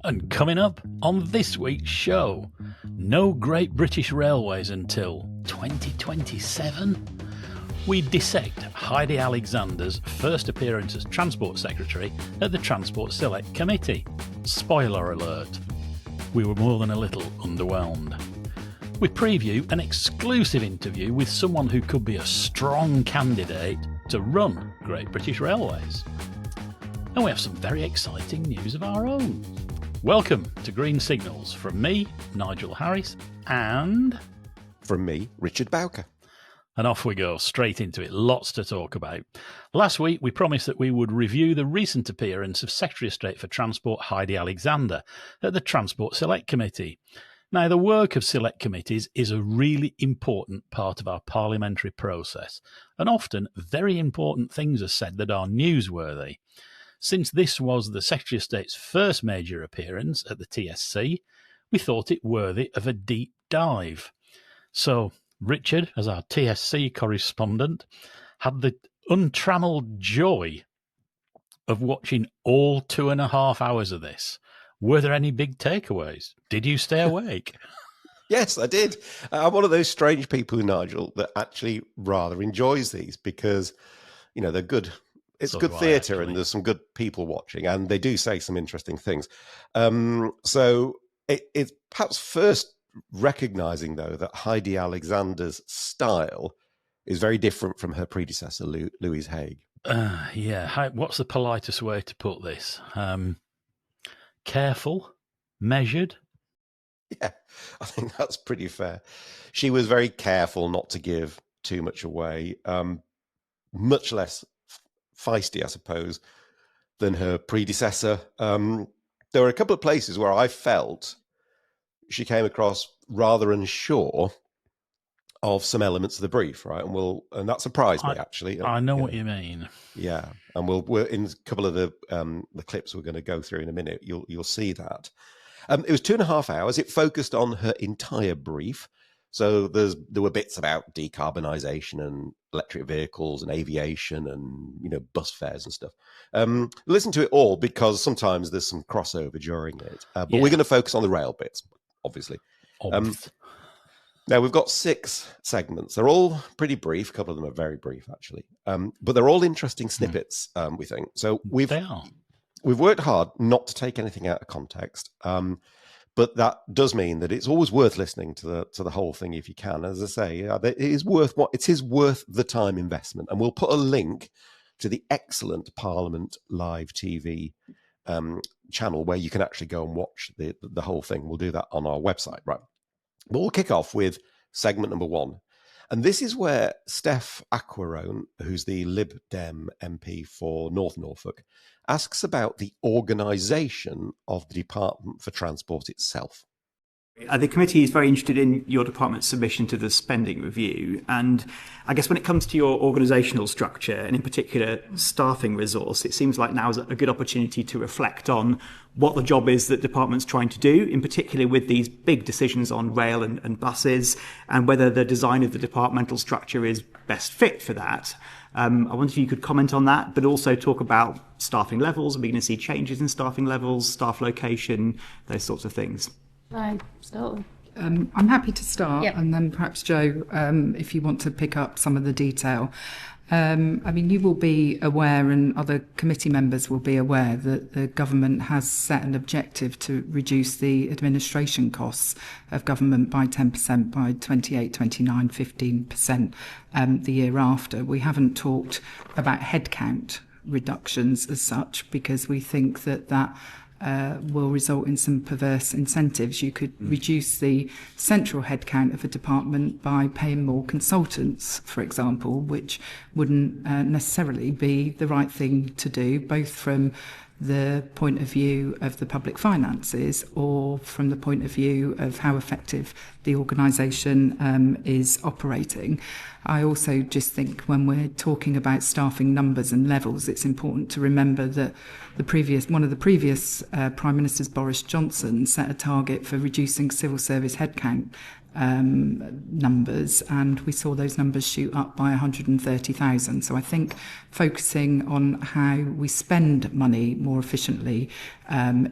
And coming up on this week's show, no Great British Railways until 2027? We dissect Heidi Alexander's first appearance as Transport Secretary at the Transport Select Committee. Spoiler alert, we were more than a little underwhelmed. We preview an exclusive interview with someone who could be a strong candidate to run Great British Railways. And we have some very exciting news of our own. Welcome to Green Signals from me, Nigel Harris, and... from me, Richard Bowker. And off we go, straight into it. Lots to talk about. Last week, we promised that we would review the recent appearance of Secretary of State for Transport Heidi Alexander at the Transport Select Committee. Now, the work of select committees is a really important part of our parliamentary process, and often very important things are said that are newsworthy. Since this was the Secretary of State's first major appearance at the TSC, we thought it worthy of a deep dive. So, Richard, as our TSC correspondent, had the untrammelled joy of watching all 2.5 hours of this. Were there any big takeaways? Did you stay awake? Yes, I did. I'm one of those strange people, Nigel, that actually rather enjoys these because, you know, they're good. It's So good do I, theatre actually. and there's some good people watching and they do say some interesting things. So it's perhaps first recognising, though, that Heidi Alexander's style is very different from her predecessor, Louise Haigh. What's the politest way to put this? Careful, measured. Yeah, I think that's pretty fair. She was very careful not to give too much away, much less feisty, I suppose, than her predecessor. There were a couple of places where I felt she came across rather unsure of some elements of the brief, right? And that surprised me, actually. I know what you mean. Yeah, and we're in a couple of the clips we're going to go through in a minute. You'll see that. It was 2.5 hours. It focused on her entire brief. So there were bits about decarbonisation and electric vehicles and aviation and, you know, bus fares and stuff. Listen to it all because sometimes there's some crossover during it. But we're going to focus on the rail bits, obviously. Now, we've got 6 segments. They're all pretty brief. A couple of them are very brief, actually. But they're all interesting snippets, we think. So we've worked hard not to take anything out of context. But that does mean that it's always worth listening to the whole thing if you can. As I say, it is worth the time investment. And we'll put a link to the excellent Parliament Live TV channel where you can actually go and watch the whole thing. We'll do that on our website, right? But we'll kick off with segment number 1. And this is where Steph Aquarone, who's the Lib Dem MP for North Norfolk, asks about the organisation of the Department for Transport itself. The committee is very interested in your department's submission to the spending review. And I guess when it comes to your organisational structure, and in particular staffing resource, it seems like now is a good opportunity to reflect on what the job is that department's trying to do, in particular with these big decisions on rail and buses, and whether the design of the departmental structure is best fit for that. I wonder if you could comment on that, but also talk about staffing levels. Are we going to see changes in staffing levels, staff location, those sorts of things? I'm happy to start, Yep. and then perhaps Joe, if you want to pick up some of the detail. You will be aware, and other committee members will be aware, that the government has set an objective to reduce the administration costs of government by 10% by 28, 29, 15% the year after. We haven't talked about headcount reductions as such because we think that will result in some perverse incentives. You could reduce the central headcount of a department by paying more consultants, for example, which wouldn't necessarily be the right thing to do, both from the point of view of the public finances or from the point of view of how effective the organisation is operating. I also just think when we're talking about staffing numbers and levels, it's important to remember that one of the previous Prime Ministers, Boris Johnson, set a target for reducing civil service headcount numbers, and we saw those numbers shoot up by 130,000. So I think focusing on how we spend money more efficiently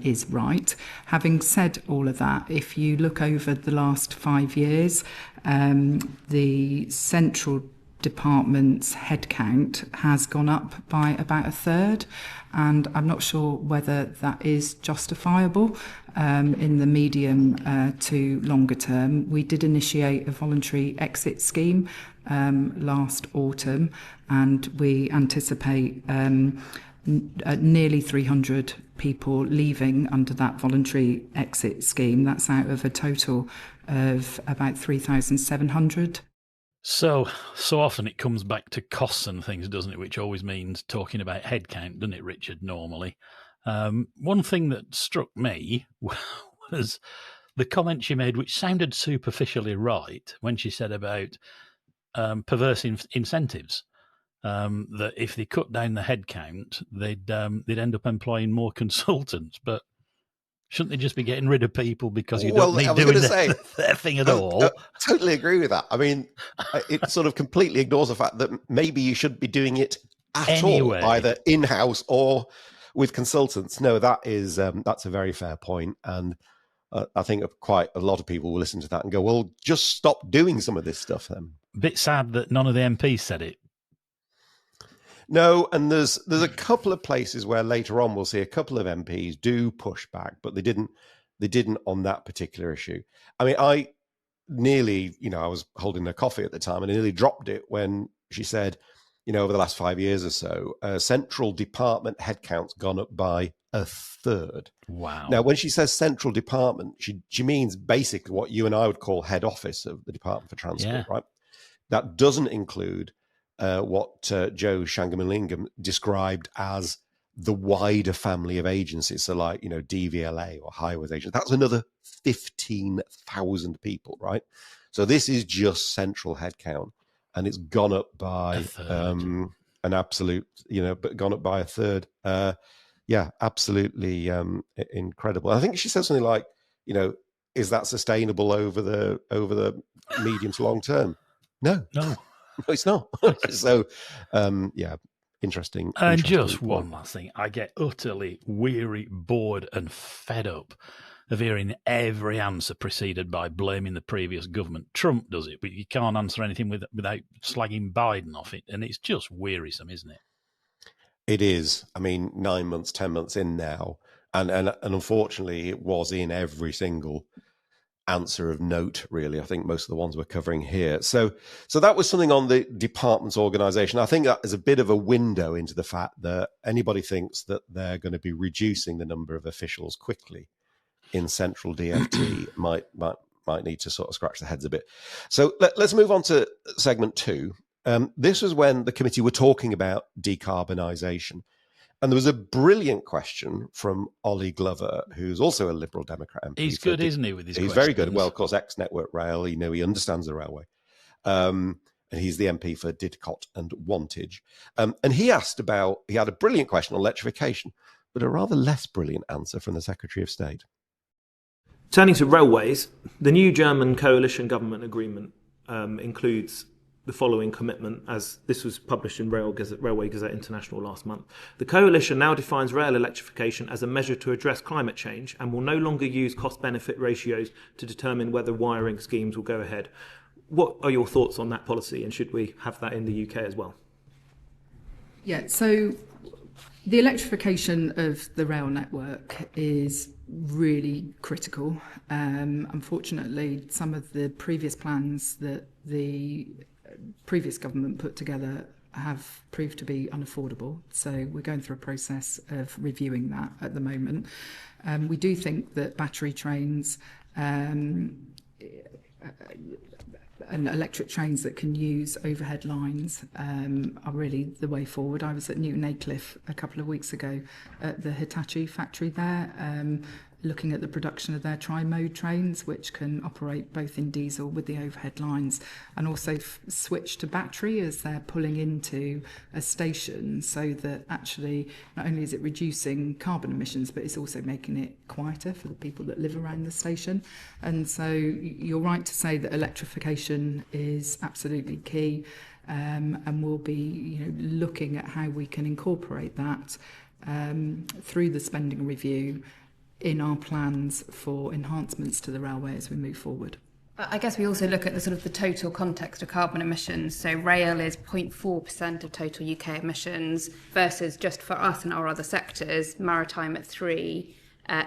is right. Having said all of that, if you look over the last 5 years, the central department's headcount has gone up by about a third, and I'm not sure whether that is justifiable in the medium to longer term. We did initiate a voluntary exit scheme last autumn, and we anticipate nearly 300 people leaving under that voluntary exit scheme. That's out of a total of about 3,700. So often it comes back to costs and things, doesn't it? Which always means talking about headcount, doesn't it, Richard, normally? One thing that struck me was the comment she made, which sounded superficially right, when she said about perverse incentives, that if they cut down the headcount, they'd end up employing more consultants. But shouldn't they just be getting rid of people because you don't need doing their thing at all? I totally agree with that. I mean, it sort of completely ignores the fact that maybe you shouldn't be doing it at all, either in-house or with consultants. No, that's a very fair point. And I think quite a lot of people will listen to that and go, well, just stop doing some of this stuff then. Bit sad that none of the MPs said it. No, and there's a couple of places where later on we'll see a couple of MPs do push back, but they didn't on that particular issue. I mean, I nearly, I was holding a coffee at the time and I nearly dropped it when she said, over the last 5 years or so, central department headcount's gone up by a third. Wow. Now, when she says central department, she means basically what you and I would call head office of the Department for Transport, right? That doesn't include what Joe Shangamulingam described as the wider family of agencies. So like, DVLA or highways agents, that's another 15,000 people, right? So this is just central headcount, and it's gone up by an absolute, but gone up by a third. Absolutely incredible. I think she said something like, is that sustainable over the medium to long term? No. No, it's not. So, interesting. And just one last thing. I get utterly weary, bored and fed up of hearing every answer preceded by blaming the previous government. Trump does it, but you can't answer anything without slagging Biden off it. And it's just wearisome, isn't it? It is. I mean, 9 months, 10 months in now. And unfortunately, it was in every single answer of note, really. I think most of the ones we're covering here. So that was something on the department's organisation. I think that is a bit of a window into the fact that anybody thinks that they're going to be reducing the number of officials quickly in central DFT might need to sort of scratch their heads a bit. So let's move on to segment 2. This was when the committee were talking about decarbonisation. And there was a brilliant question from Ollie Glover, who's also a Liberal Democrat MP. He's good, isn't he, with his questions? He's very good. Well, of course, ex-Network Rail, he understands the railway. And he's the MP for Didcot and Wantage. And he had a brilliant question on electrification, but a rather less brilliant answer from the Secretary of State. Turning to railways, the new German coalition government agreement includes the following commitment, as this was published in Railway Gazette International last month. The coalition now defines rail electrification as a measure to address climate change and will no longer use cost-benefit ratios to determine whether wiring schemes will go ahead. What are your thoughts on that policy, and should we have that in the UK as well? Yeah, so the electrification of the rail network is really critical. Unfortunately, some of the previous plans that the previous government put together have proved to be unaffordable. So we're going through a process of reviewing that at the moment. We do think that battery trains and electric trains that can use overhead lines are really the way forward. I was at Newton Aycliffe a couple of weeks ago at the Hitachi factory there. looking at the production of their tri-mode trains, which can operate both in diesel with the overhead lines, and also switch to battery as they're pulling into a station, so that actually not only is it reducing carbon emissions, but it's also making it quieter for the people that live around the station. And so you're right to say that electrification is absolutely key, and we'll be looking at how we can incorporate that through the spending review in our plans for enhancements to the railway as we move forward. I guess we also look at the sort of the total context of carbon emissions. So rail is 0.4% of total UK emissions versus, just for us and our other sectors, maritime at 3%,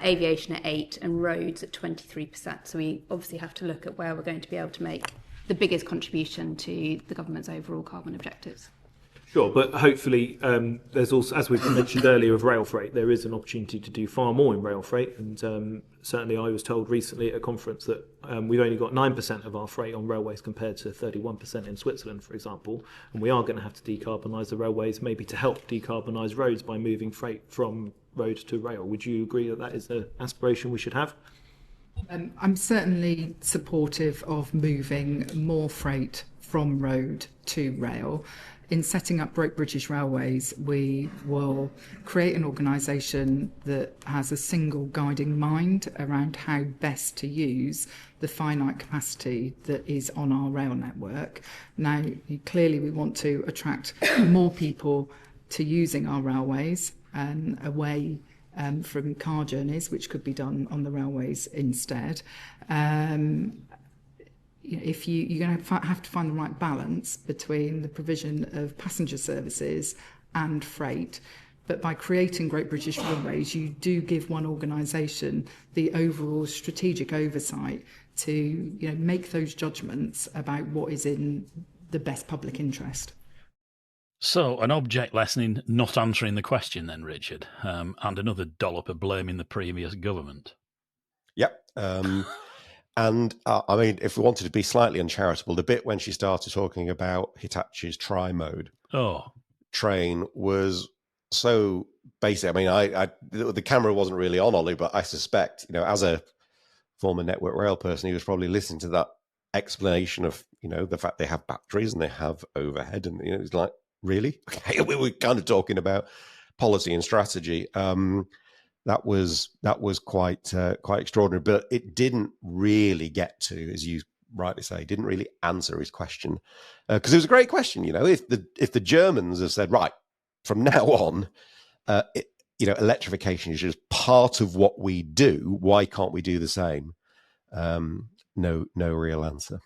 aviation at 8%, and roads at 23%. So we obviously have to look at where we're going to be able to make the biggest contribution to the government's overall carbon objectives. Sure, but hopefully there's also, as we've mentioned earlier with rail freight, there is an opportunity to do far more in rail freight. And certainly I was told recently at a conference that we've only got 9% of our freight on railways compared to 31% in Switzerland, for example. And we are going to have to decarbonise the railways, maybe to help decarbonise roads by moving freight from road to rail. Would you agree that that is an aspiration we should have? I'm certainly supportive of moving more freight from road to rail. In setting up Great British Railways, we will create an organisation that has a single guiding mind around how best to use the finite capacity that is on our rail network. Now, clearly we want to attract more people to using our railways and away from car journeys, which could be done on the railways instead. If you're going to have to find the right balance between the provision of passenger services and freight. But by creating Great British Railways, you do give one organisation the overall strategic oversight to make those judgments about what is in the best public interest. So, an object lesson in not answering the question then, Richard, and another dollop of blaming the previous government. Yep. And I mean, if we wanted to be slightly uncharitable, the bit when she started talking about Hitachi's tri-mode train was so basic. I mean, the camera wasn't really on Ollie, but I suspect, as a former Network Rail person, he was probably listening to that explanation of, the fact they have batteries and they have overhead, and it's like, really? Okay, we were kind of talking about policy and strategy. That was quite extraordinary, but it didn't really get to, as you rightly say, didn't really answer his question, because it was a great question. If the Germans have said, right, from now on, electrification is just part of what we do, why can't we do the same? No real answer.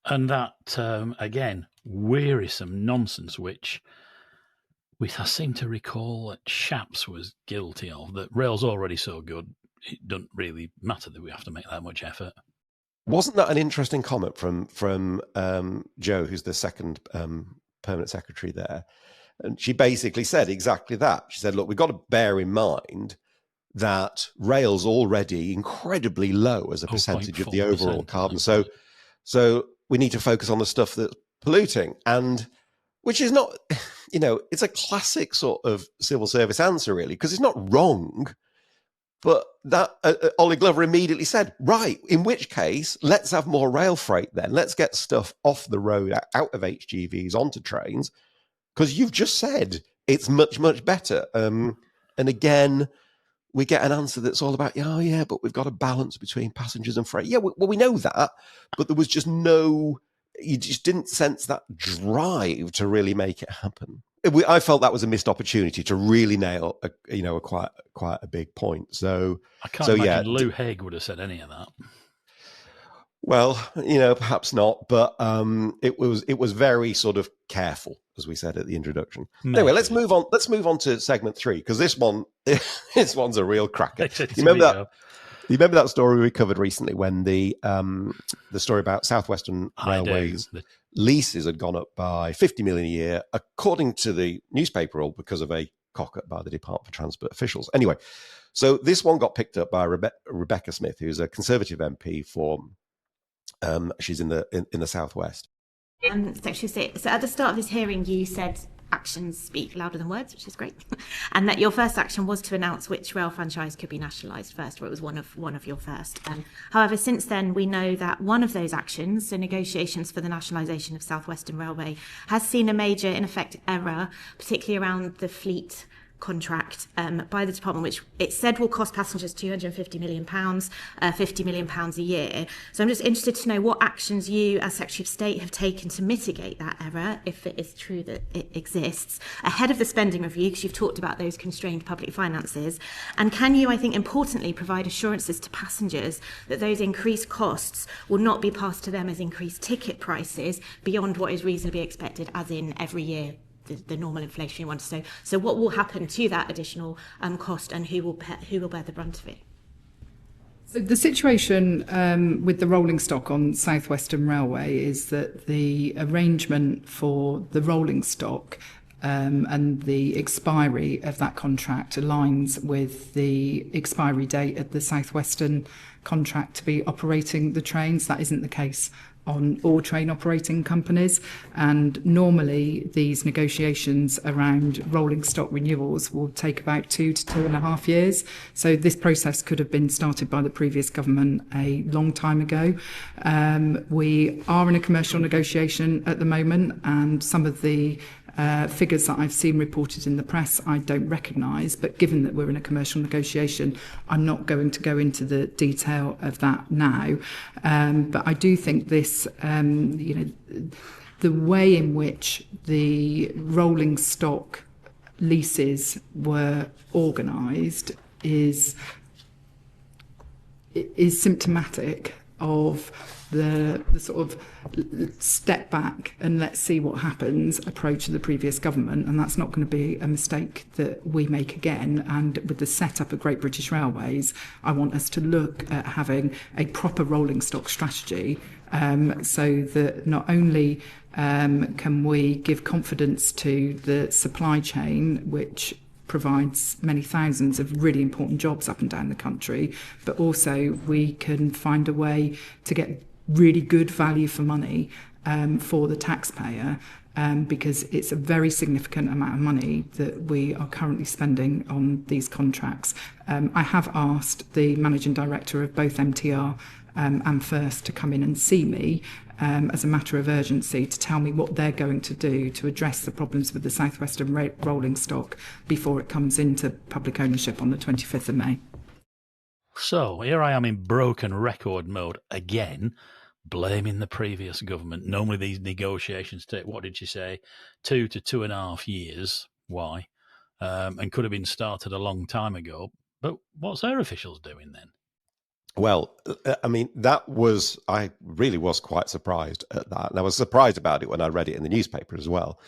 And that again, wearisome nonsense, which I seem to recall that Shaps was guilty of, that rail's already so good, it doesn't really matter that we have to make that much effort. Wasn't that an interesting comment from Jo, who's the second permanent secretary there? And she basically said exactly that. She said, look, we've got to bear in mind that rail's already incredibly low as a percentage of the overall carbon. So we need to focus on the stuff that's polluting, and which is not, it's a classic sort of civil service answer, really, because it's not wrong. But that Ollie Glover immediately said, right, in which case, let's have more rail freight then. Let's get stuff off the road, out of HGVs, onto trains, because you've just said it's much, much better. And again, we get an answer that's all about, but we've got a balance between passengers and freight. Yeah, well, we know that, but there was just you just didn't sense that drive to really make it happen. I felt that was a missed opportunity to really nail quite a big point. So I can't imagine Lou Haig would have said any of that. Well, perhaps not, but it was very sort of careful, as we said at the introduction. Maybe. Anyway, let's move on. Let's move on to segment 3, because this one's a real cracker. You remember that story we covered recently when the story about Southwestern Railways leases had gone up by 50 million a year, according to the newspaper, all because of a cock-up by the Department for Transport officials. Anyway, so this one got picked up by Rebecca Smith, who's a Conservative MP for. She's in the Southwest. So at the start of this hearing, you said actions speak louder than words, which is great, and that your first action was to announce which rail franchise could be nationalised first, or it was one of your first. However, since then, we know that one of those actions, so negotiations for the nationalisation of South Western Railway, has seen a major, in effect, error, particularly around the fleet contract by the department, which it said will cost passengers £250 million, £50 million a year. So I'm just interested to know what actions you, as Secretary of State, have taken to mitigate that error, if it is true that it exists, ahead of the spending review, because you've talked about those constrained public finances. And can you, I think, importantly, provide assurances to passengers that those increased costs will not be passed to them as increased ticket prices beyond what is reasonably expected, as in every year the normal inflationary one. So what will happen to that additional cost, and who will bear the brunt of it? So the situation with the rolling stock on South Western Railway is that the arrangement for the rolling stock and the expiry of that contract aligns with the expiry date of the South Western contract to be operating the trains. That isn't the case on all train operating companies, and normally these negotiations around rolling stock renewals will take about 2 to 2.5 years. So this process could have been started by the previous government a long time ago. We are in a commercial negotiation at the moment, and some of the figures that I've seen reported in the press I don't recognise, but given that we're in a commercial negotiation, I'm not going to go into the detail of that now. But I do think this, the way in which the rolling stock leases were organised is symptomatic of the sort of step back and let's see what happens approach of the previous government, and that's not going to be a mistake that we make again. And with the setup of Great British Railways, I want us to look at having a proper rolling stock strategy, so that not only can we give confidence to the supply chain, which provides many thousands of really important jobs up and down the country, but also we can find a way to get really good value for money for the taxpayer, because it's a very significant amount of money that we are currently spending on these contracts. I have asked the managing director of both MTR and First to come in and see me as a matter of urgency to tell me what they're going to do to address the problems with the South Western rolling stock before it comes into public ownership on the 25th of May. So here I am in broken record mode again, blaming the previous government. Normally these negotiations take, what did she say, 2 to 2.5 years. Why? And could have been started a long time ago. But what's our officials doing then? Well, I mean, I really was quite surprised at that. And I was surprised about it when I read it in the newspaper as well.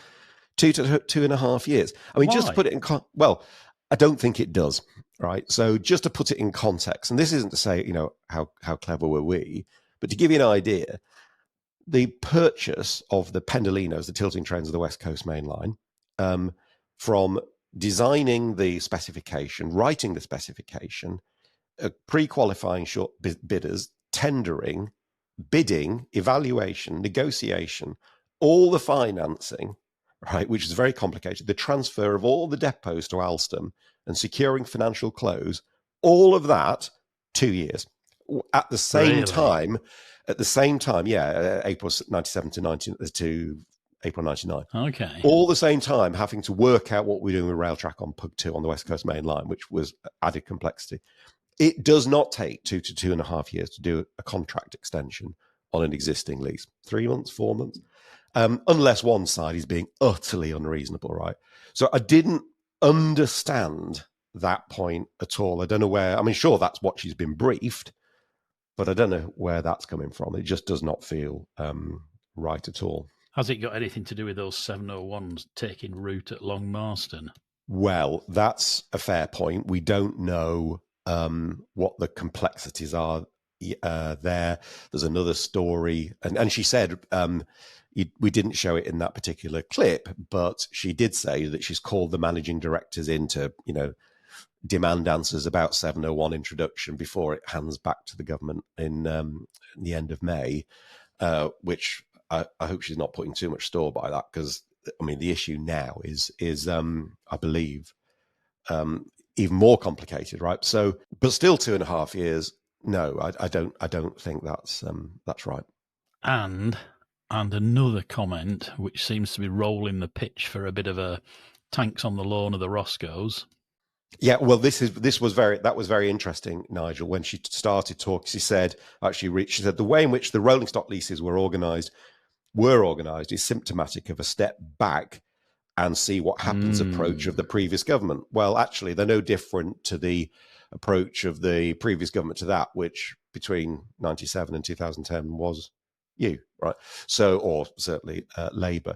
2 to 2.5 years. I mean, Why? just to put it in, well, I don't think it does, right? So just to put it in context, and this isn't to say, how clever were we, but to give you an idea, the purchase of the Pendolinos, the tilting trains of the West Coast Main Line, from designing the specification, writing the specification, pre-qualifying short bidders, tendering, bidding, evaluation, negotiation, all the financing, right, which is very complicated, the transfer of all the depots to Alstom and securing financial close, all of that, 2 years. At the same time, April 97 to April 99. Okay. All the same time having to work out what we're doing with rail track on Pug 2 on the West Coast Main Line, which was added complexity. It does not take 2 to 2.5 years to do a contract extension on an existing lease. 3 months, 4 months, unless one side is being utterly unreasonable, right? So I didn't understand that point at all. I don't know where, I mean, sure, that's what she's been briefed, but I don't know where that's coming from. It just does not feel right at all. Has it got anything to do with those 701s taking route at Long Marston? Well, that's a fair point. We don't know what the complexities are there. There's another story, and she said we didn't show it in that particular clip, but she did say that she's called the managing directors in to, demand answers about 701 introduction before it hands back to the government in the end of May, which I hope she's not putting too much store by that, because I mean, the issue now is I believe, even more complicated, right? So, but still 2.5 years. No, I don't think that's right. And another comment which seems to be rolling the pitch for a bit of a tanks on the lawn of the Roscoes. Yeah, well, that was very interesting, Nigel. When she started talking, she said the way in which the rolling stock leases were organised is symptomatic of a step back and see what happens approach of the previous government. Well, actually, they're no different to the approach of the previous government to that, which between 97 and 2010 was you, right? So, or certainly Labour.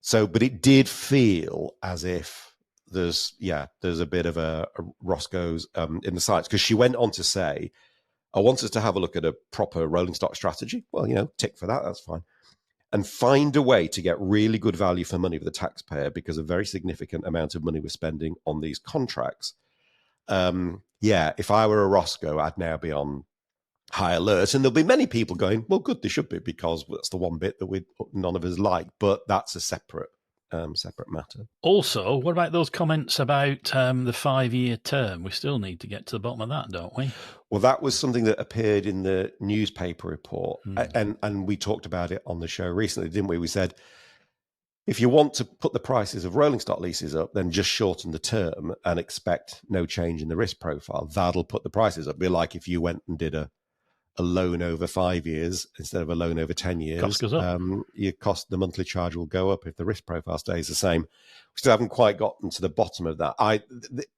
So, but it did feel as if there's a bit of a Roscoe's in the sights, because she went on to say, I want us to have a look at a proper rolling stock strategy. Well, tick for that, that's fine. And find a way to get really good value for money for the taxpayer, because a very significant amount of money we're spending on these contracts. If I were a Roscoe, I'd now be on high alert. And there'll be many people going, well, good, they should be, because that's the one bit that none of us like. But that's a separate matter. Also, what about those comments about the 5-year term? We still need to get to the bottom of that, don't we? Well, that was something that appeared in the newspaper report, and we talked about it on the show recently, didn't we? We said, if you want to put the prices of rolling stock leases up, then just shorten the term and expect no change in the risk profile. That'll put the prices up. It'd be like if you went and did a loan over 5 years instead of a loan over 10 years. Cost goes up. The monthly charge will go up if the risk profile stays the same. We still haven't quite gotten to the bottom of that.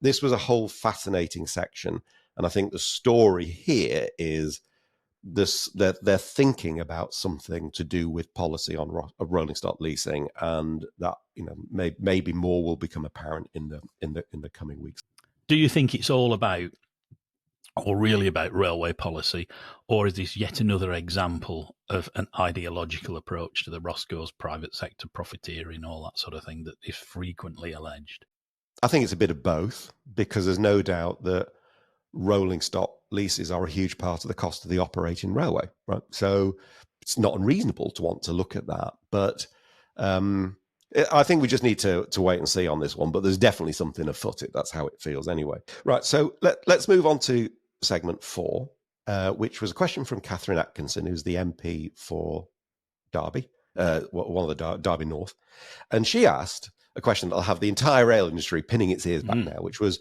This was a whole fascinating section, and I think the story here is they're thinking about something to do with policy on rolling stock leasing, and that maybe more will become apparent in the coming weeks. Do you think it's all about, or really about, railway policy, or is this yet another example of an ideological approach to the Roscoe's private sector profiteering, all that sort of thing that is frequently alleged? I think it's a bit of both, because there's no doubt that rolling stock leases are a huge part of the cost of the operating railway, right? So it's not unreasonable to want to look at that. But I think we just need to wait and see on this one. But there's definitely something afoot. That's how it feels anyway. Right, so let's move on to segment 4, which was a question from Catherine Atkinson, who's the MP for Derby, one of the Derby North. And she asked a question that'll have the entire rail industry pinning its ears back now, which was,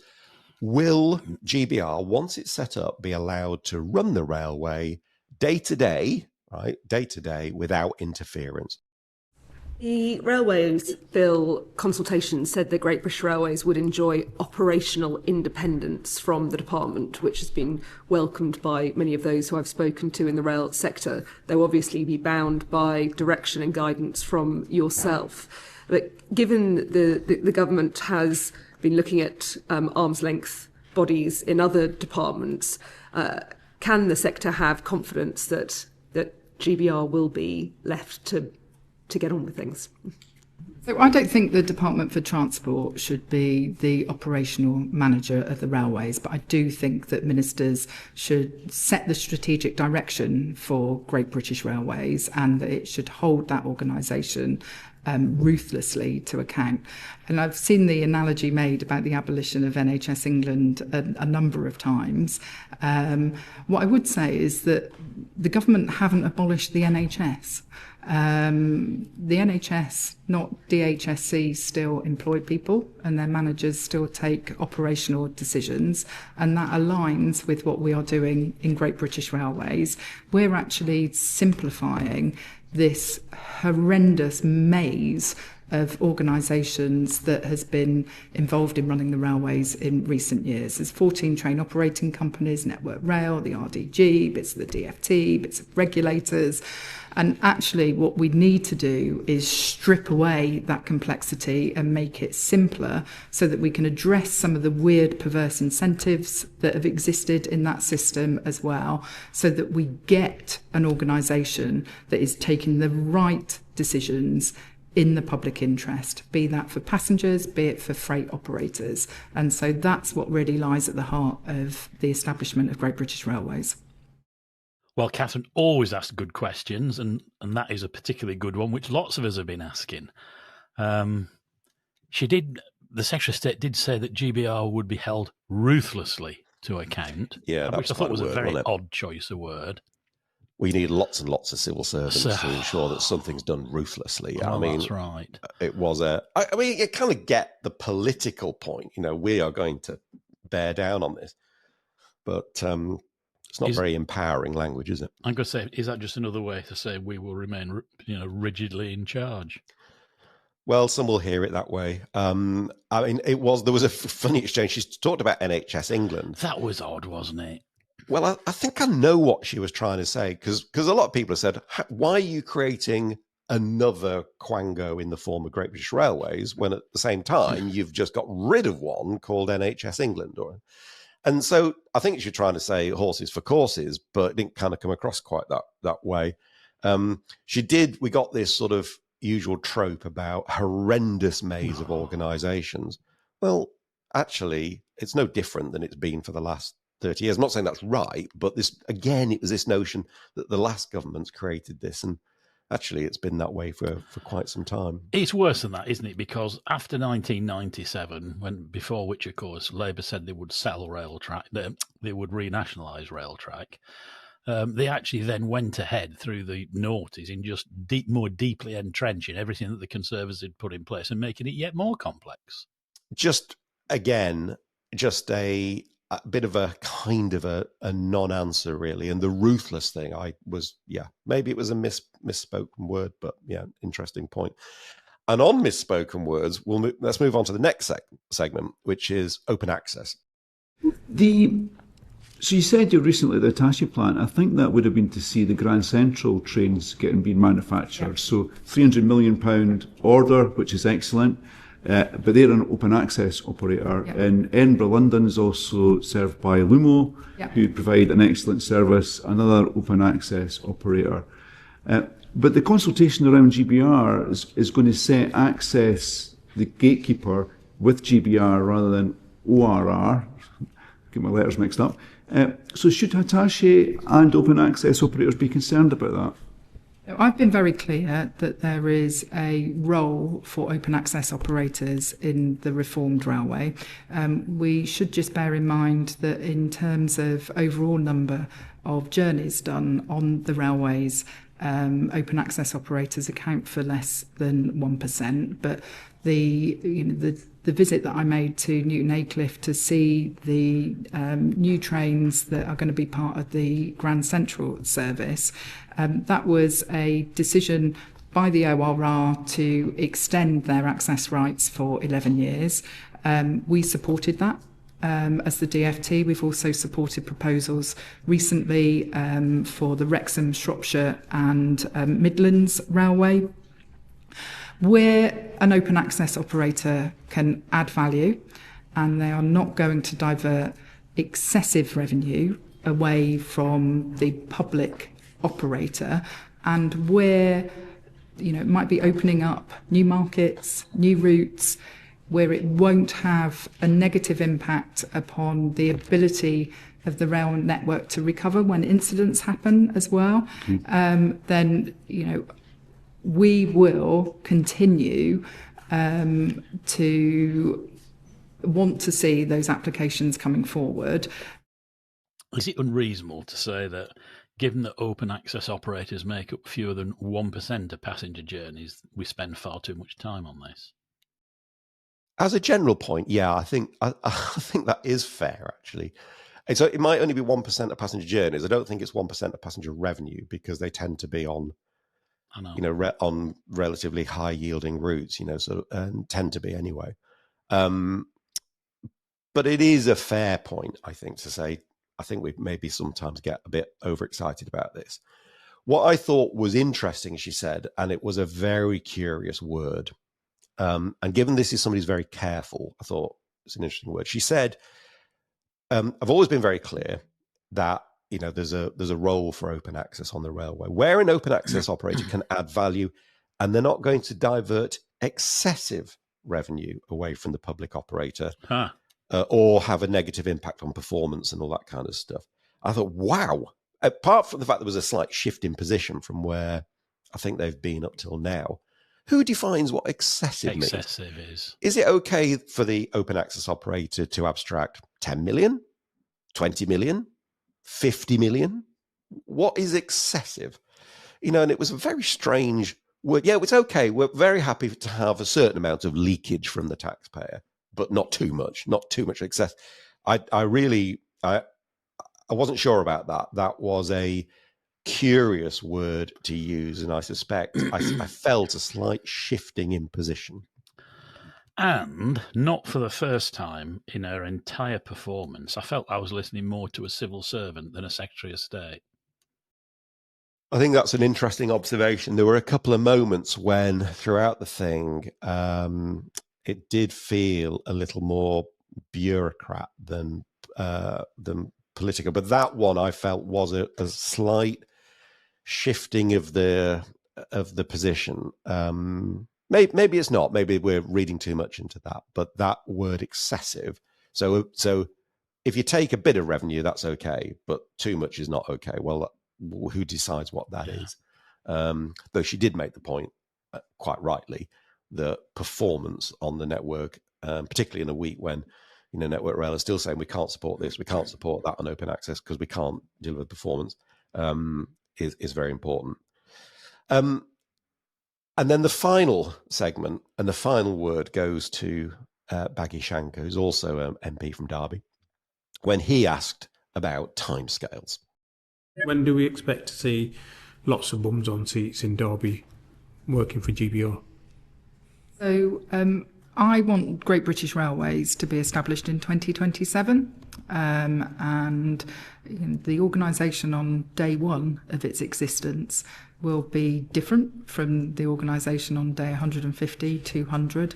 will GBR, once it's set up, be allowed to run the railway day to day, without interference? The Railways Bill consultation said that Great British Railways would enjoy operational independence from the department, which has been welcomed by many of those who I've spoken to in the rail sector. They'll obviously be bound by direction and guidance from yourself. But given the government has been looking at arm's length bodies in other departments, can the sector have confidence that GBR will be left to get on with things? So I don't think the Department for Transport should be the operational manager of the railways, but I do think that ministers should set the strategic direction for Great British Railways, and that it should hold that organisation ruthlessly to account. And I've seen the analogy made about the abolition of NHS England a number of times. What I would say is that the government haven't abolished the NHS. The NHS, not DHSC, still employ people, and their managers still take operational decisions, and that aligns with what we are doing in Great British Railways. We're actually simplifying this horrendous maze of organisations that has been involved in running the railways in recent years. There's 14 train operating companies, Network Rail, the RDG, bits of the DFT, bits of regulators. And actually what we need to do is strip away that complexity and make it simpler so that we can address some of the weird perverse incentives that have existed in that system as well, so that we get an organisation that is taking the right decisions in the public interest, be that for passengers, be it for freight operators. And so that's what really lies at the heart of the establishment of Great British Railways. Well, Catherine always asks good questions, and that is a particularly good one, which lots of us have been asking. The Secretary of State did say that GBR would be held ruthlessly to account, Yeah, which I thought was a very odd choice of word. We need lots and lots of civil servants to ensure that something's done ruthlessly. Well, that's right. It was you kind of get the political point. We are going to bear down on this, but it's not very empowering language, is it? I'm going to say, is that just another way to say we will remain, rigidly in charge? Well, some will hear it that way. There was a funny exchange. She talked about NHS England. That was odd, wasn't it? Well, I think I know what she was trying to say, because a lot of people have said, why are you creating another quango in the form of Great British Railways when at the same time you've just got rid of one called NHS England? And so I think she's trying to say horses for courses, but it didn't kind of come across quite that way. We got this sort of usual trope about horrendous maze of organisations. Well, actually, it's no different than it's been for the last 30 years. I'm not saying that's right, but it was this notion that the last government's created this, and actually it's been that way for quite some time. It's worse than that, isn't it? Because after 1997, before which, of course, Labour said they would sell Railtrack, they would renationalise Railtrack, they actually then went ahead through the noughties in just more deeply entrenching everything that the Conservatives had put in place and making it yet more complex. Just a bit of a kind of a non-answer, really. And the ruthless thing, maybe it was a misspoken word, but interesting point. And on misspoken words, let's move on to the next segment, which is open access. So you said recently the Attaché plant, I think that would have been to see the Grand Central trains being manufactured. Yeah. So £300 million order, which is excellent. But they're an open access operator. Yeah. And Edinburgh London is also served by Lumo, who provide an excellent service, another open access operator. But the consultation around GBR is going to set access, the gatekeeper, with GBR rather than ORR. Get my letters mixed up. So should Attaché and open access operators be concerned about that? I've been very clear that there is a role for open access operators in the reformed railway. We should just bear in mind that in terms of overall number of journeys done on the railways, open access operators account for less than 1%. But the visit that I made to Newton Aycliffe to see the new trains that are going to be part of the Grand Central service, that was a decision by the ORR to extend their access rights for 11 years. We supported that. As the DFT, we've also supported proposals recently for the Wrexham, Shropshire and Midlands Railway, where an open access operator can add value and they are not going to divert excessive revenue away from the public operator, and where it might be opening up new markets, new routes, where it won't have a negative impact upon the ability of the rail network to recover when incidents happen as well, then we will continue to want to see those applications coming forward. Is it unreasonable to say that, given that open access operators make up fewer than 1% of passenger journeys, we spend far too much time on this? As a general point, I think that is fair, actually. And so it might only be 1% of passenger journeys. I don't think it's 1% of passenger revenue, because they tend to be on on relatively high yielding routes, and tend to be anyway. But it is a fair point, I think, to say, I think we maybe sometimes get a bit overexcited about this. What I thought was interesting, she said, and it was a very curious word, and given this is somebody who's very careful, I thought it's an interesting word. She said, I've always been very clear that there's a role for open access on the railway, where an open access operator can add value and they're not going to divert excessive revenue away from the public operator or have a negative impact on performance and all that kind of stuff. I thought, wow. Apart from the fact there was a slight shift in position from where I think they've been up till now, Who defines what excessive means? Excessive is. Is it okay for the open access operator to abstract 10 million, 20 million, 50 million? What is excessive? And it was a very strange word. Yeah, it's okay. We're very happy to have a certain amount of leakage from the taxpayer, but not too much excess. I wasn't sure about that. That was a curious word to use, and I suspect I felt a slight shifting in position. And not for the first time in her entire performance, I felt I was listening more to a civil servant than a Secretary of State. I think that's an interesting observation. There were a couple of moments when, throughout the thing, it did feel a little more bureaucrat than political. But that one I felt was a slight shifting of the position. Maybe it's not. Maybe we're reading too much into that. But that word excessive. So if you take a bit of revenue, that's okay. But too much is not okay. Well, who decides what that is? Though she did make the point, quite rightly, that performance on the network, particularly in a week when Network Rail is still saying we can't support this, we can't support that on open access because we can't deliver performance, is very important. And then the final segment and the final word goes to Baggy Shankar, who's also an MP from Derby, when he asked about timescales. When do we expect to see lots of bums on seats in Derby working for GBR? So I want Great British Railways to be established in 2027, and the organisation on day one of its existence will be different from the organisation on day 150, 200,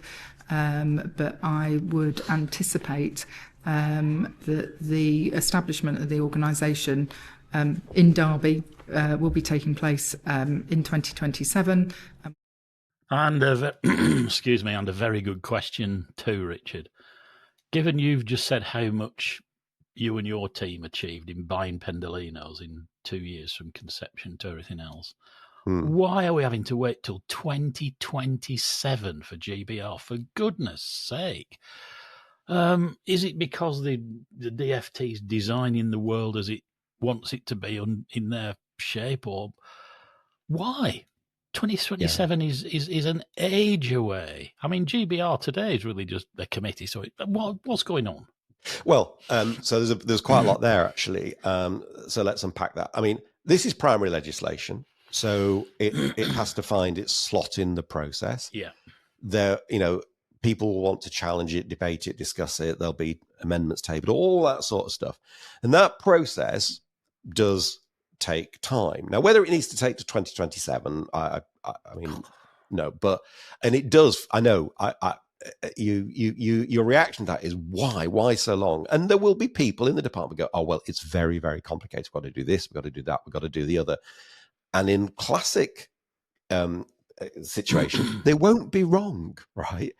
but I would anticipate that the establishment of the organisation in Derby will be taking place in 2027. And excuse me, and a very good question too, Richard. Given you've just said how much you and your team achieved in buying Pendolinos in 2 years from conception to everything else, why are we having to wait till 2027 for GBR? For goodness sake. Is it because the DFT is designing the world as it wants it to be in their shape, or why? 2027 is an age away. I mean, GBR today is really just a committee. So what's going on? Well, so there's quite a lot there, actually. So let's unpack that. I mean, this is primary legislation, so it has to find its slot in the process. Yeah. People will want to challenge it, debate it, discuss it. There'll be amendments tabled, all that sort of stuff. And that process does take time. Now, whether it needs to take to 2027, I mean, no, and it does. I know. Your reaction to that is why so long? And there will be people in the department go, oh well, it's very, very complicated. We've got to do this, we've got to do that, we've got to do the other. And in classic situation, they won't be wrong, right?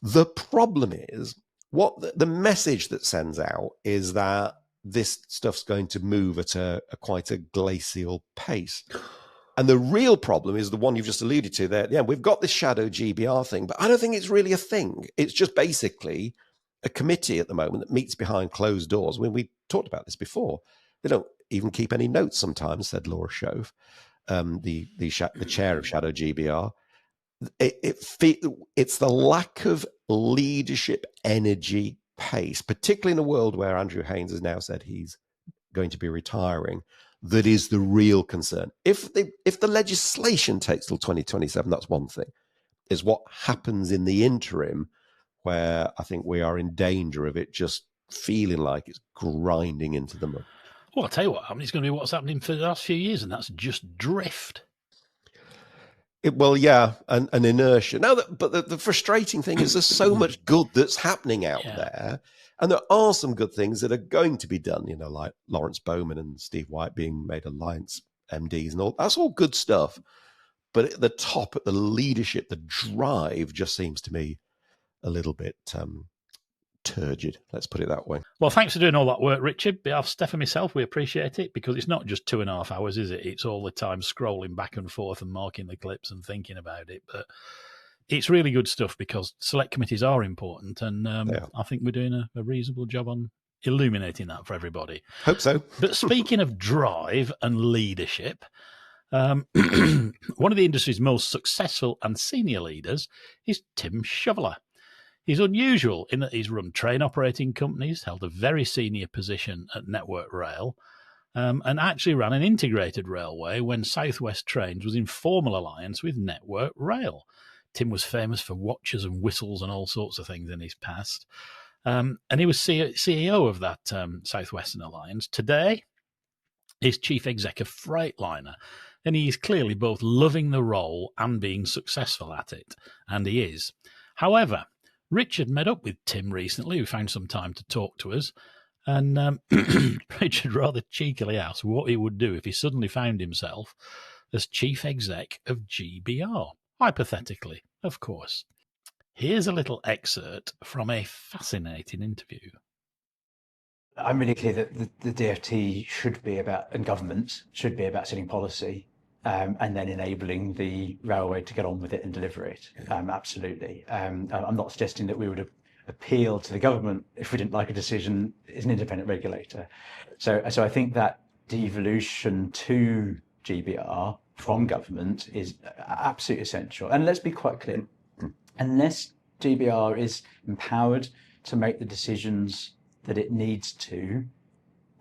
The problem is what the message that sends out is that this stuff's going to move at quite a glacial pace. And the real problem is the one you've just alluded to there. Yeah, we've got this shadow GBR thing, but I don't think it's really a thing. It's just basically a committee at the moment that meets behind closed doors. When we talked about this before, they don't even keep any notes sometimes, said Laura Shove, the chair of shadow GBR. It's the lack of leadership, energy, pace, particularly in a world where Andrew Haynes has now said he's going to be retiring, that is the real concern. If the legislation takes till 2027, that's one thing. Is what happens in the interim, where I think we are in danger of it just feeling like it's grinding into the mud. Well, I'll tell you what happened. It's going to be what's happening for the last few years, and that's just drift. Yeah, and inertia. Now, but the frustrating thing is there's so much good that's happening out there, and there are some good things that are going to be done. Like Lawrence Bowman and Steve White being made Alliance MDs and all. That's all good stuff. But at the top, at the leadership, the drive just seems to me a little bit turgid. Let's put it that way. Well, thanks for doing all that work, Richard. On behalf of Steph and myself, we appreciate it, because it's not just 2.5 hours, is it? It's all the time scrolling back and forth and marking the clips and thinking about it. But it's really good stuff because select committees are important, and I think we're doing a reasonable job on illuminating that for everybody. Hope so. But speaking of drive and leadership, one of the industry's most successful and senior leaders is Tim Shoveler. He's unusual in that he's run train operating companies, held a very senior position at Network Rail, and actually ran an integrated railway when South West Trains was in formal alliance with Network Rail. Tim was famous for watches and whistles and all sorts of things in his past. And he was CEO of that South Western Alliance. Today, he's chief exec of Freightliner, and he's clearly both loving the role and being successful at it, and he is. However, Richard met up with Tim recently, who found some time to talk to us, and Richard rather cheekily asked what he would do if he suddenly found himself as chief exec of GBR. Hypothetically, of course. Here's a little excerpt from a fascinating interview. I'm really clear that the DfT should be about, and government should be about setting policy and then enabling the railway to get on with it and deliver it. Absolutely. I'm not suggesting that we would appeal to the government if we didn't like a decision as an independent regulator. So I think that devolution to GBR from government is absolutely essential. And let's be quite clear, unless GBR is empowered to make the decisions that it needs to,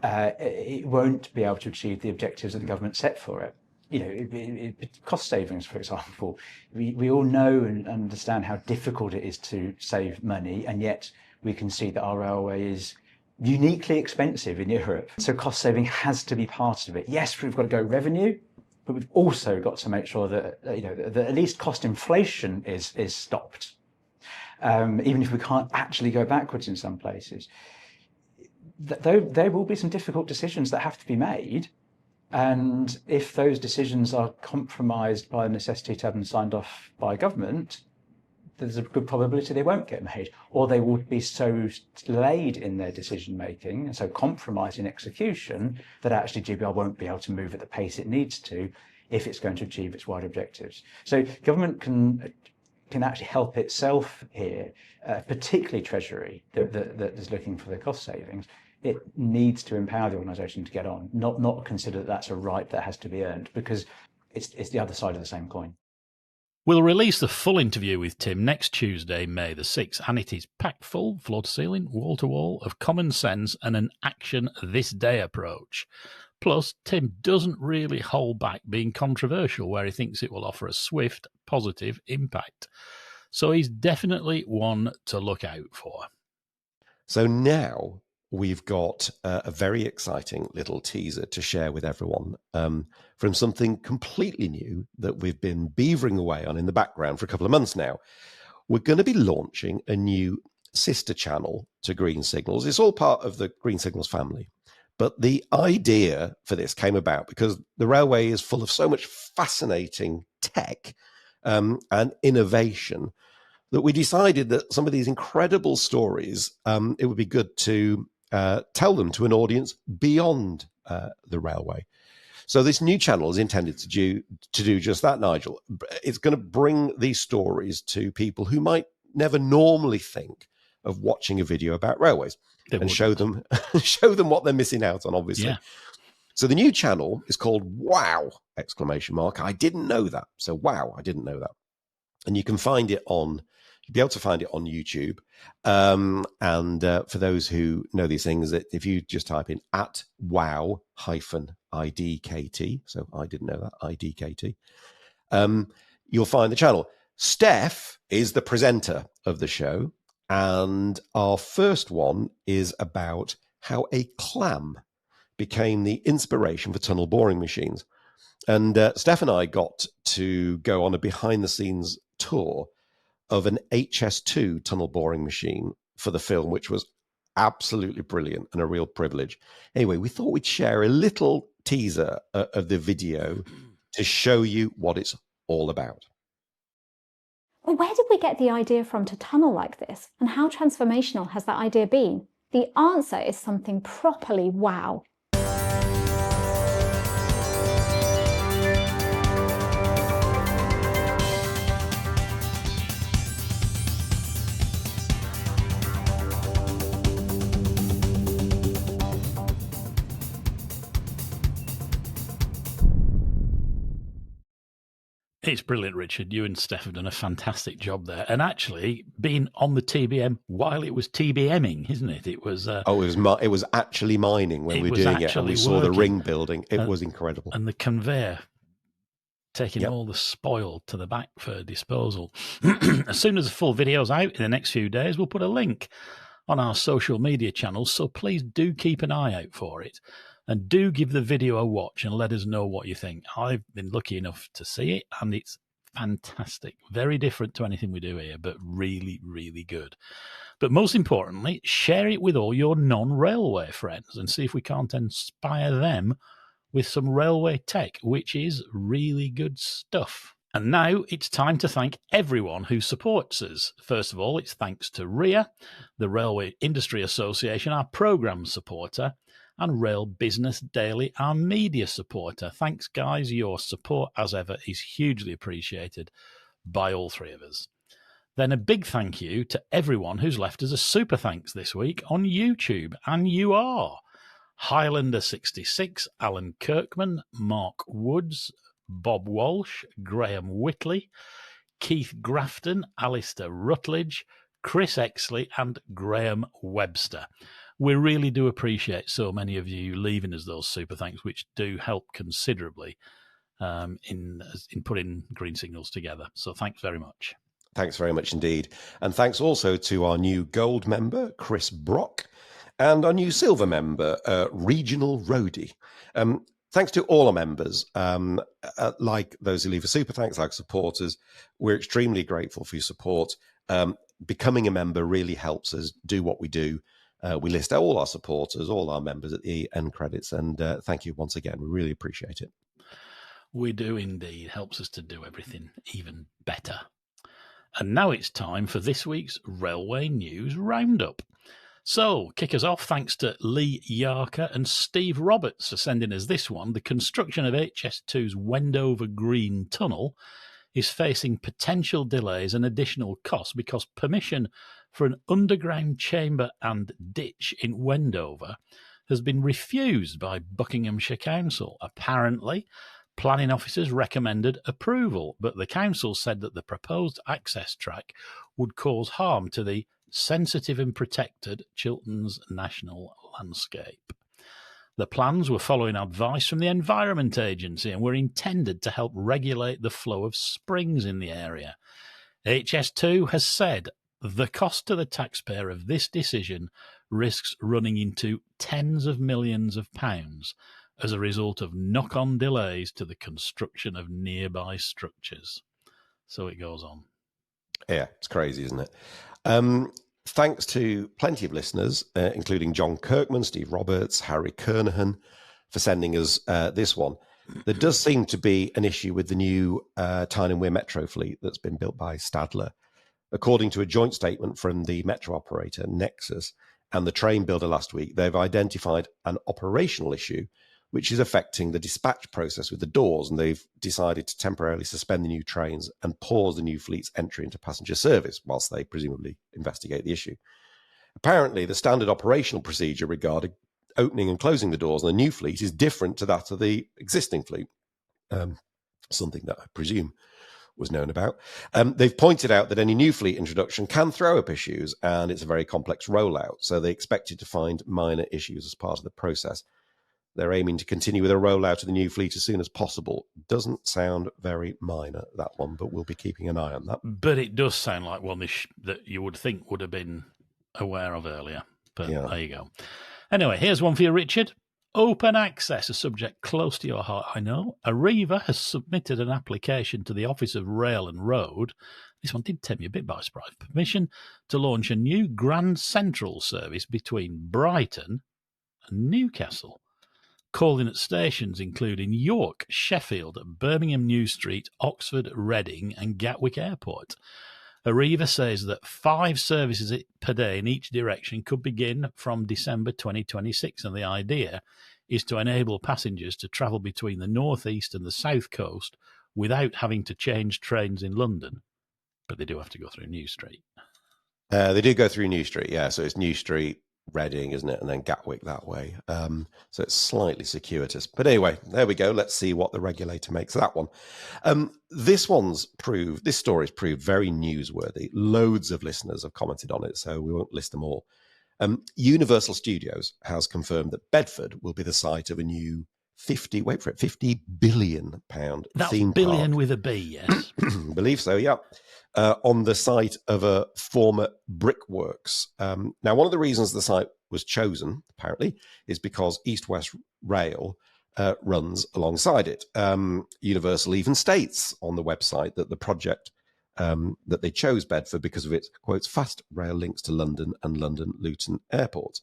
it won't be able to achieve the objectives that the government set for it. You know, cost savings, for example. We all know and understand how difficult it is to save money, and yet we can see that our railway is uniquely expensive in Europe. So cost saving has to be part of it. Yes, we've got to go revenue, but we've also got to make sure that that at least cost inflation is stopped, even if we can't actually go backwards in some places. There will be some difficult decisions that have to be made. And if those decisions are compromised by the necessity to have them signed off by government, there's a good probability they won't get made, or they will be so delayed in their decision making and so compromised in execution that actually GBR won't be able to move at the pace it needs to if it's going to achieve its wider objectives. So government can actually help itself here, particularly Treasury that is looking for the cost savings. It needs to empower the organisation to get on, not consider that that's a right that has to be earned, because it's the other side of the same coin. We'll release the full interview with Tim next Tuesday, May the 6th, and it is packed full, floor to ceiling, wall to wall, of common sense and an action this day approach. Plus, Tim doesn't really hold back being controversial where he thinks it will offer a swift, positive impact. So he's definitely one to look out for. So now we've got a very exciting little teaser to share with everyone from something completely new that we've been beavering away on in the background for a couple of months now. We're going to be launching a new sister channel to Green Signals. It's all part of the Green Signals family. But the idea for this came about because the railway is full of so much fascinating tech and innovation that we decided that some of these incredible stories, it would be good to tell them to an audience beyond the railway. So this new channel is intended to do just that, Nigel. It's going to bring these stories to people who might never normally think of watching a video about railways and show them what they're missing out on, obviously. Yeah. So the new channel is called Wow! I didn't know that. So wow, I didn't know that. And you can find it on, you'll be able to find it on YouTube. And for those who know these things, that if you just type in @wow-idkt, so I didn't know that, IDKT, you'll find the channel. Steph is the presenter of the show. And our first one is about how a clam became the inspiration for tunnel boring machines. And Steph and I got to go on a behind-the-scenes tour of an HS2 tunnel boring machine for the film, which was absolutely brilliant and a real privilege. Anyway, we thought we'd share a little teaser of the video to show you what it's all about. Well, where did we get the idea from to tunnel like this? And how transformational has that idea been? The answer is something properly wow. It's brilliant, Richard. You and Steph have done a fantastic job there. And actually, being on the TBM while it was TBMing, isn't it? It was. It was actually mining when we were doing it, and we saw the ring building. It was incredible. And the conveyor taking all the spoil to the back for disposal. As soon as the full video's out in the next few days, we'll put a link on our social media channels. So please do keep an eye out for it. And do give the video a watch and let us know what you think. I've been lucky enough to see it, and it's fantastic. Very different to anything we do here, but really, really good. But most importantly, share it with all your non-railway friends and see if we can't inspire them with some railway tech, which is really good stuff. And now it's time to thank everyone who supports us. First of all, it's thanks to RIA, the Railway Industry Association, our programme supporter, and Rail Business Daily, our media supporter. Thanks, guys. Your support, as ever, is hugely appreciated by all three of us. Then a big thank you to everyone who's left us a super thanks this week on YouTube, and you are Highlander66, Alan Kirkman, Mark Woods, Bob Walsh, Graham Whitley, Keith Grafton, Alistair Rutledge, Chris Exley, and Graham Webster. We really do appreciate so many of you leaving us those super thanks, which do help considerably in putting Green Signals together. So thanks very much. Thanks very much indeed. And thanks also to our new gold member, Chris Brock, and our new silver member, Regional Roadie. Thanks to all our members, like those who leave a super thanks, like supporters. We're extremely grateful for your support. Becoming a member really helps us do what we do. We list all our supporters, all our members at the end credits, and thank you once again. We really appreciate it. We do indeed. Helps us to do everything even better. And now it's time for this week's Railway News Roundup. So, kick us off, thanks to Lee Yarker and Steve Roberts for sending us this one. The construction of HS2's Wendover Green Tunnel is facing potential delays and additional costs because permission for an underground chamber and ditch in Wendover has been refused by Buckinghamshire Council. Apparently, planning officers recommended approval, but the council said that the proposed access track would cause harm to the sensitive and protected Chilterns National Landscape. The plans were following advice from the Environment Agency and were intended to help regulate the flow of springs in the area. HS2 has said the cost to the taxpayer of this decision risks running into tens of millions of pounds as a result of knock-on delays to the construction of nearby structures. So it goes on. Yeah, it's crazy, isn't it? Thanks to plenty of listeners, including John Kirkman, Steve Roberts, Harry Kernahan, for sending us this one. There does seem to be an issue with the new Tyne Wear Metro fleet that's been built by Stadler. According to a joint statement from the metro operator, Nexus, and the train builder last week, they've identified an operational issue which is affecting the dispatch process with the doors, and they've decided to temporarily suspend the new trains and pause the new fleet's entry into passenger service whilst they presumably investigate the issue. Apparently, the standard operational procedure regarding opening and closing the doors on the new fleet is different to that of the existing fleet, something that I presume was known about. They've pointed out that any new fleet introduction can throw up issues, and it's a very complex rollout, so they expected to find minor issues as part of the process. They're aiming to continue with a rollout of the new fleet as soon as possible. Doesn't sound very minor, that one, but we'll be keeping an eye on that. But it does sound like one that you would think would have been aware of earlier. But There you go. Anyway, here's one for you, Richard. Open access, a subject close to your heart, I know. Arriva has submitted an application to the Office of Rail and Road. This one did take me a bit by surprise. Permission to launch a new Grand Central service between Brighton and Newcastle, calling at stations including York, Sheffield, Birmingham New Street, Oxford, Reading and Gatwick Airport. Arriva says that 5 services per day in each direction could begin from December 2026, and the idea is to enable passengers to travel between the North East and the South Coast without having to change trains in London. But they do have to go through New Street. They do go through New Street, yeah. So it's New Street, Reading, isn't it? And then Gatwick that way. So it's slightly circuitous. But anyway, there we go. Let's see what the regulator makes of that one. This story's proved very newsworthy. Loads of listeners have commented on it, so we won't list them all. Universal Studios has confirmed that Bedford will be the site of a new £50 billion theme billion park. with a B, yes. Believe so, yeah. On the site of a former brickworks. Now, one of the reasons the site was chosen, apparently, is because East West Rail runs alongside it. Universal even states on the website that the project, that they chose Bedford because of its, quotes, fast rail links to London and London Luton airports.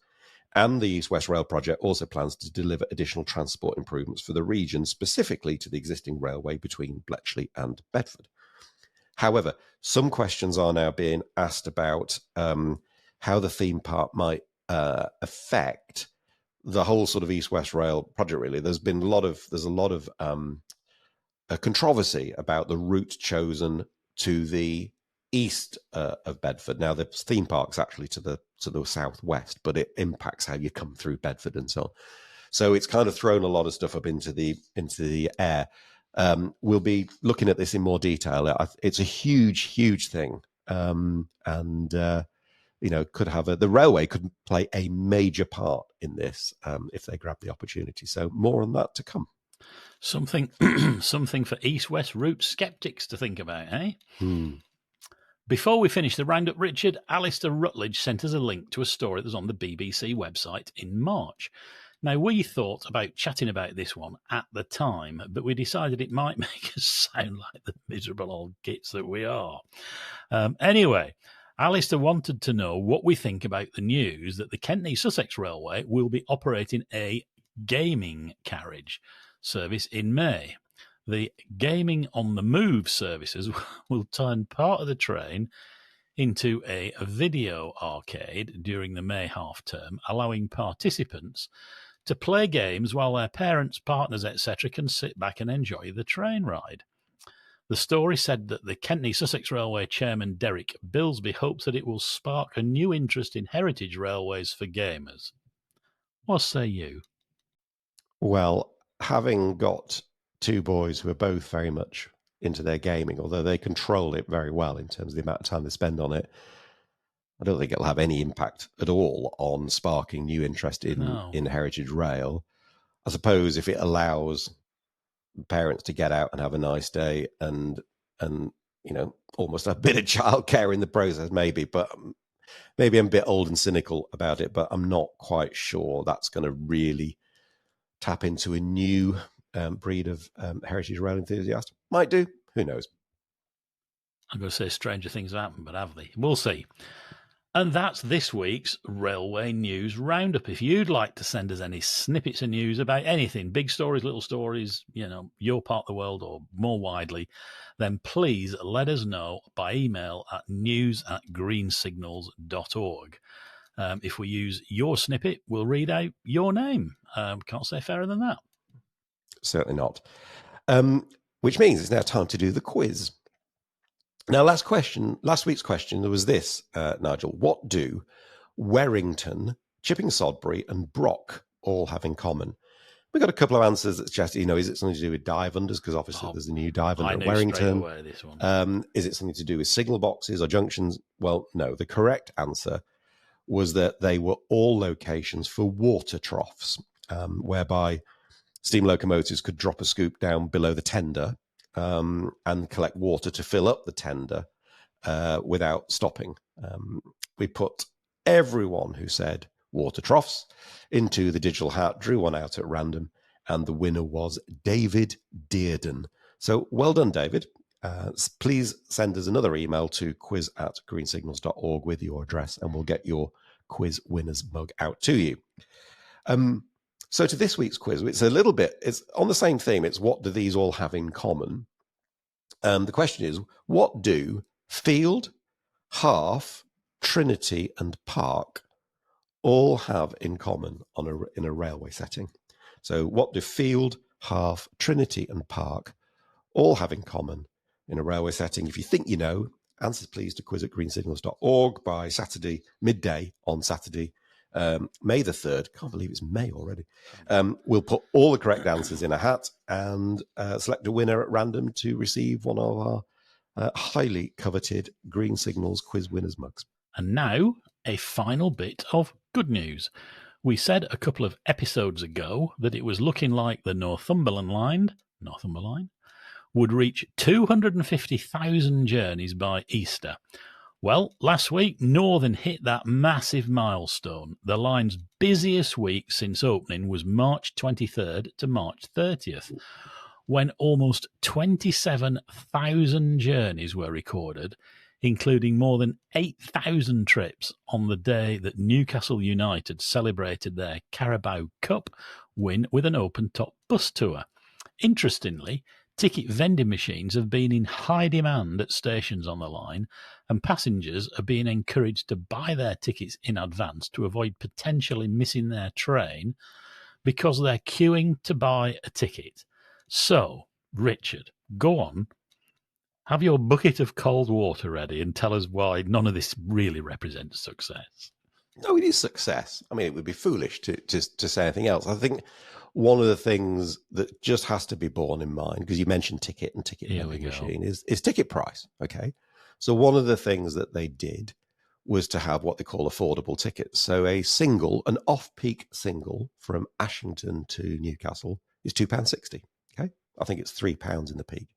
And the East West Rail project also plans to deliver additional transport improvements for the region, specifically to the existing railway between Bletchley and Bedford. However, some questions are now being asked about how the theme park might affect the whole sort of East West Rail project. Really, there's a lot of controversy about the route chosen to the east of Bedford. Now, the theme park's actually to the southwest, but it impacts how you come through Bedford and so on. So it's kind of thrown a lot of stuff up into the air. We'll be looking at this in more detail. It's a huge thing, and could have the railway could play a major part in this if they grab the opportunity. So more on that to come. Something for East-West route skeptics to think about, eh? Before we finish the roundup, Richard, Alistair Rutledge sent us a link to a story that was on the BBC website in March. Now, we thought about chatting about this one at the time, but we decided it might make us sound like the miserable old gits that we are. Anyway, Alistair wanted to know what we think about the news that the Kent-Sussex Railway will be operating a gaming carriage service in May. The Gaming on the Move services will turn part of the train into a video arcade during the May half term, allowing participants to play games while their parents, partners, etc. can sit back and enjoy the train ride. The story said that the Kent-Sussex Railway chairman Derek Bilsby hopes that it will spark a new interest in heritage railways for gamers. What say you? Well, having got two boys who are both very much into their gaming, although they control it very well in terms of the amount of time they spend on it, I don't think it'll have any impact at all on sparking new interest in heritage rail. I suppose if it allows parents to get out and have a nice day and almost a bit of childcare in the process, maybe I'm a bit old and cynical about it, but I'm not quite sure that's going to really tap into a new breed of heritage rail enthusiast. Might do. Who knows? I'm going to say stranger things have happened, but have they? We'll see. And that's this week's Railway News Roundup. If you'd like to send us any snippets of news about anything, big stories, little stories, your part of the world or more widely, then please let us know by email at news@greensignals.org. If we use your snippet, we'll read out your name. Can't say fairer than that. Certainly not. Which means it's now time to do the quiz. Now, last week's question, there was this, Nigel. What do Werrington, Chipping Sodbury and Brock all have in common? We got a couple of answers that suggest, is it something to do with dive unders? Because obviously there's a new dive under at Werrington. Away, this one. Is it something to do with signal boxes or junctions? Well, no. The correct answer was that they were all locations for water troughs, whereby steam locomotives could drop a scoop down below the tender and collect water to fill up the tender without stopping. We put everyone who said water troughs into the digital hat, drew one out at random, and the winner was David Dearden. So well done, David. Please send us another email to quiz@greensignals.org with your address, and we'll get your quiz winner's mug out to you. So to this week's quiz, it's on the same theme. It's what do these all have in common? The question is, what do Field, Half, Trinity and Park all have in common in a railway setting? So what do Field, Half, Trinity and Park all have in common in a railway setting? If you think you know, answers please to quiz@greensignals.org by Saturday, midday on Saturday, May the 3rd, can't believe it's May already, we'll put all the correct answers in a hat and select a winner at random to receive one of our highly coveted Green Signals quiz winners mugs. And now, a final bit of good news. We said a couple of episodes ago that it was looking like the Northumberland Line would reach 250,000 journeys by Easter. Well, last week, Northern hit that massive milestone. The line's busiest week since opening was March 23rd to March 30th, when almost 27,000 journeys were recorded, including more than 8,000 trips on the day that Newcastle United celebrated their Carabao Cup win with an open-top bus tour. Interestingly, ticket vending machines have been in high demand at stations on the line, and passengers are being encouraged to buy their tickets in advance to avoid potentially missing their train because they're queuing to buy a ticket. So, Richard, go on. Have your bucket of cold water ready and tell us why none of this really represents success. No, it is success. I mean, it would be foolish to say anything else. I think one of the things that just has to be borne in mind, because you mentioned ticket and ticket vending machine, is ticket price. Okay. So one of the things that they did was to have what they call affordable tickets. So an off-peak single from Ashington to Newcastle is £2.60. Okay. I think it's £3 in the peak.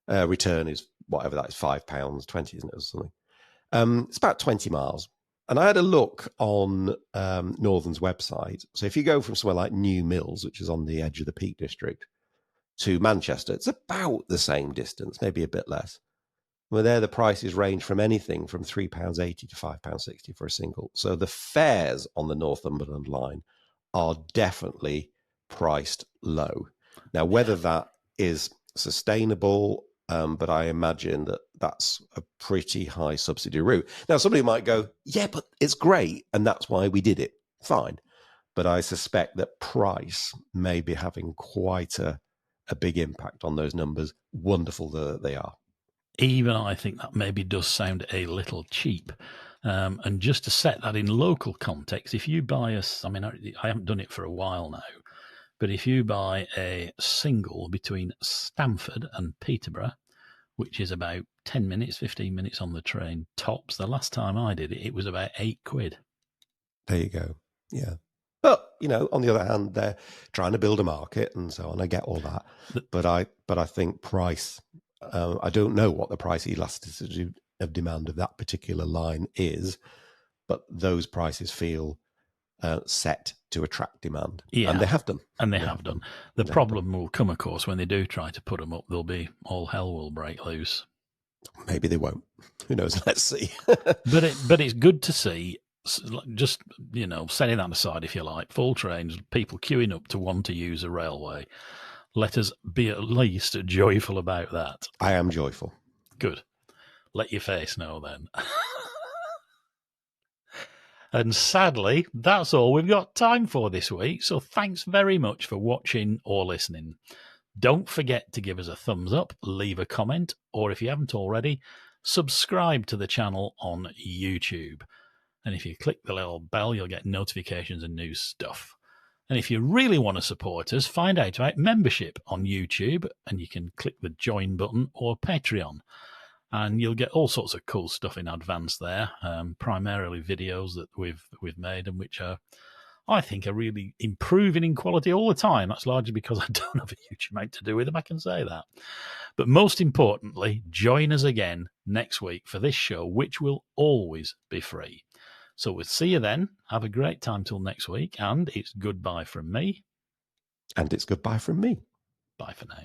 Return is whatever that is, £5.20, isn't it, or something? It's about 20 miles. And I had a look on Northern's website. So if you go from somewhere like New Mills, which is on the edge of the Peak District, to Manchester, it's about the same distance, maybe a bit less. Well, there the prices range from anything from £3.80 to £5.60 for a single. So the fares on the Northumberland line are definitely priced low. Now, whether that is sustainable, but I imagine that that's a pretty high subsidy route. Now, somebody might go, yeah, but it's great, and that's why we did it. Fine. But I suspect that price may be having quite a big impact on those numbers, wonderful that they are. Even I think that maybe does sound a little cheap. And just to set that in local context, if you buy I haven't done it for a while now, but if you buy a single between Stamford and Peterborough, which is about 10 minutes, 15 minutes on the train, tops, the last time I did it, it was about £8. There you go. Yeah. But, on the other hand, they're trying to build a market and so on. I get all that. But I think price, I don't know what the price elasticity of demand of that particular line is, but those prices feel set to attract demand. Yeah. And they have done. The problem will come, of course, when they do try to put them up, all hell will break loose. Maybe they won't. Who knows? Let's see. But it's good to see, just, setting that aside, if you like, full trains, people queuing up to want to use a railway. Let us be at least joyful about that. I am joyful. Good. Let your face know then. And sadly, that's all we've got time for this week. So thanks very much for watching or listening. Don't forget to give us a thumbs up, leave a comment, or if you haven't already, subscribe to the channel on YouTube. And if you click the little bell, you'll get notifications and new stuff. And if you really want to support us, find out about membership on YouTube, and you can click the join button or Patreon. And you'll get all sorts of cool stuff in advance there, primarily videos that we've made and which I think are really improving in quality all the time. That's largely because I don't have a huge amount to do with them, I can say that. But most importantly, join us again next week for this show, which will always be free. So we'll see you then. Have a great time till next week, and it's goodbye from me. And it's goodbye from me. Bye for now.